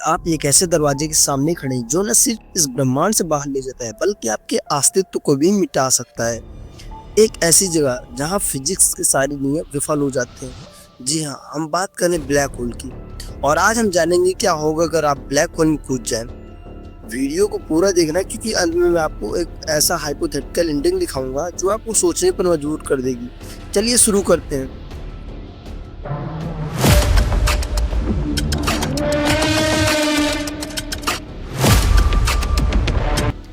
आप एक ऐसे दरवाजे के सामने खड़े हैं जो न सिर्फ इस ब्रह्मांड से बाहर ले जाता है बल्कि आपके अस्तित्व को भी मिटा सकता है। एक ऐसी जगह जहां फिजिक्स के सारे नियम विफल हो जाते हैं। जी हाँ, हम बात करें ब्लैक होल की। और आज हम जानेंगे क्या होगा अगर आप ब्लैक होल में कूद जाएं। वीडियो को पूरा देखना क्योंकि अंत में मैं आपको एक ऐसा हाइपोथेटिकल एंडिंग दिखाऊंगा जो आपको सोचने पर मजबूर कर देगी। चलिए शुरू करते हैं।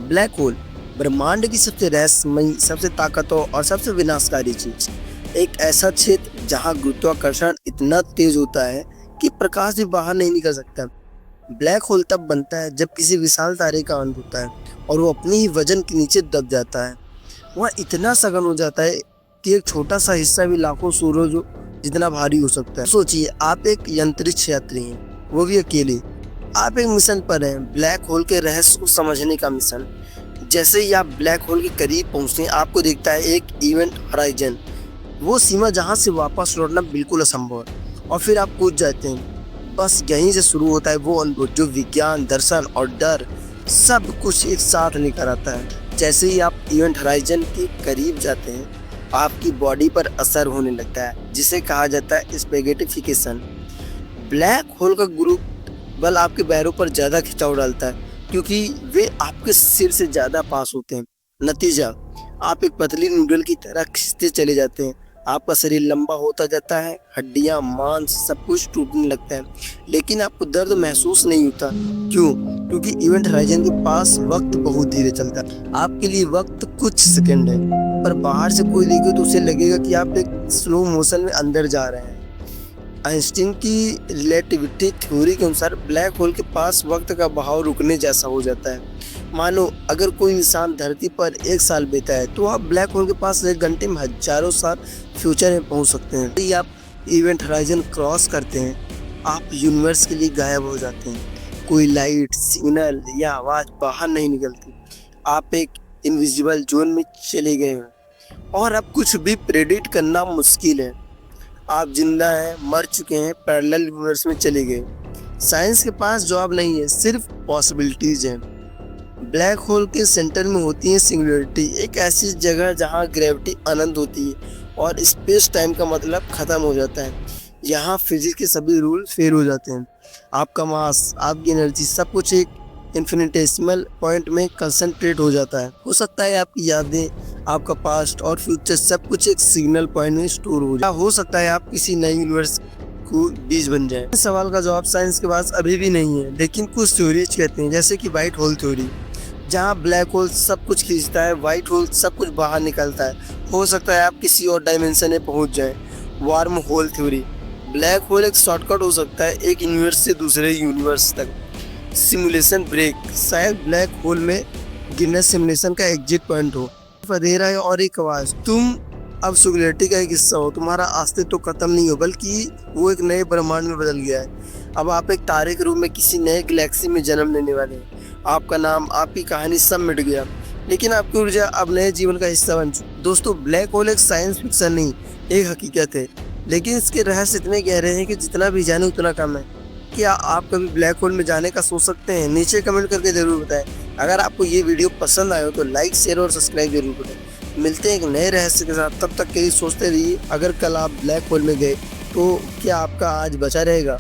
ब्लैक होल ब्रह्मांड की सबसे रहस्यमयी, सबसे ताकतवर और सबसे विनाशकारी चीज। एक ऐसा क्षेत्र जहां गुरुत्वाकर्षण इतना तेज होता है कि प्रकाश भी बाहर नहीं निकल सकता। ब्लैक होल तब बनता है जब किसी विशाल तारे का अंत होता है और वो अपने ही वजन के नीचे दब जाता है। वह इतना सघन हो जाता है कि एक छोटा सा हिस्सा भी लाखों सूरजों जितना भारी हो सकता है। सोचिए, आप एक अंतरिक्ष यात्री हैं, वो भी अकेले। आप एक मिशन पर हैं, ब्लैक होल के रहस्य को समझने का मिशन। जैसे ही आप ब्लैक होल के करीब पहुंचते हैं, आपको दिखता है एक इवेंट होराइजन, वो सीमा जहां से वापस लौटना बिल्कुल असंभव है। और फिर आप कूद जाते हैं। बस यहीं से शुरू होता है वो अनुभव जो विज्ञान, दर्शन और डर सब कुछ एक साथ लेकर आता है। जैसे ही आप इवेंट होराइजन के करीब जाते हैं, आपकी बॉडी पर असर होने लगता है जिसे कहा जाता है स्पेगेटिफिकेशन। ब्लैक होल का गुरुत्व बल आपके पैरों पर ज़्यादा खिंचाव डालता है क्योंकि वे आपके सिर से ज़्यादा पास होते हैं। नतीजा, आप एक पतली नूडल की तरह खिंचते चले जाते हैं। आपका शरीर लंबा होता जाता है, हड्डियां, मांस सब कुछ टूटने लगता है, लेकिन आपको दर्द महसूस नहीं होता। क्यों? क्योंकि इवेंट होराइजन के पास वक्त बहुत धीरे चलता है। आपके लिए वक्त कुछ सेकंड है, पर बाहर से कोई देखे तो उसे लगेगा कि आप एक स्लो मोशन में अंदर जा रहे हैं। आइंस्टीन की रिलेटिविटी थ्योरी के अनुसार ब्लैक होल के पास वक्त का बहाव रुकने जैसा हो जाता है। मानो अगर कोई इंसान धरती पर 1 साल बीता है तो आप ब्लैक होल के पास 1 घंटे में हजारों साल फ्यूचर में पहुंच सकते हैं। यदि आप इवेंट होराइजन क्रॉस करते हैं, आप यूनिवर्स के लिए गायब हो जाते हैं। कोई लाइट, सिग्नल या आवाज़ बाहर नहीं निकलती। आप एक इनविजिबल जोन में चले गए हैं और अब कुछ भी प्रेडिक्ट करना मुश्किल है। आप जिंदा हैं, मर चुके हैं, पैरेलल यूनिवर्स में चले गए। साइंस के पास जवाब नहीं है, सिर्फ पॉसिबिलिटीज हैं। ब्लैक होल के सेंटर में होती है सिंगुलरिटी, एक ऐसी जगह जहां ग्रेविटी अनंत होती है और स्पेस टाइम का मतलब खत्म हो जाता है। यहाँ फिजिक्स के सभी रूल फेल हो जाते हैं। आपका मास, आपकी एनर्जी, सब कुछ एक इन्फिनिटेसिमल पॉइंट में कंसंट्रेट हो जाता है। हो सकता है आपकी यादें, आपका पास्ट और फ्यूचर सब कुछ एक सिग्नल पॉइंट में स्टोर हो जाए। हो सकता है आप किसी नए यूनिवर्स को बीज बन जाए। इस सवाल का जवाब साइंस के पास अभी भी नहीं है, लेकिन कुछ थ्योरीज कहते हैं, जैसे कि व्हाइट होल थ्योरी, जहाँ ब्लैक होल सब कुछ खींचता है, व्हाइट होल सब कुछ बाहर निकलता है। हो सकता है आप किसी और डायमेंशन में पहुँच जाए। Worm hole theory, black hole एक शॉर्टकट हो सकता है एक यूनिवर्स से दूसरे यूनिवर्स तक। सिमुलेशन ब्रेक, शायद ब्लैक होल में गिनस सिमुलेशन का एग्जिट पॉइंट हो। अंधेरा है और एक आवाज, तुम अब सिंगुलरिटी का एक हिस्सा हो। तुम्हारा अस्तित्व तो खत्म नहीं हो, बल्कि वो एक नए ब्रह्मांड में बदल गया है। अब आप एक तारे के रूप में किसी नए गैलेक्सी में जन्म लेने वाले हैं। आपका नाम, आपकी कहानी सब मिट गया, लेकिन आपकी ऊर्जा अब नए जीवन का हिस्सा बन चुकी। दोस्तों, ब्लैक होल एक साइंस फिक्शन नहीं, एक हकीकत है, लेकिन इसके रहस्य इतने गहरे हैं कि जितना भी जाने उतना कम है। क्या आप कभी ब्लैक होल में जाने का सोच सकते हैं? नीचे कमेंट करके जरूर बताएं। अगर आपको ये वीडियो पसंद आए हो तो लाइक, शेयर और सब्सक्राइब जरूर करें। मिलते हैं एक नए रहस्य के साथ, तब तक के लिए सोचते रहिए, अगर कल आप ब्लैक होल में गए तो क्या आपका आज बचा रहेगा?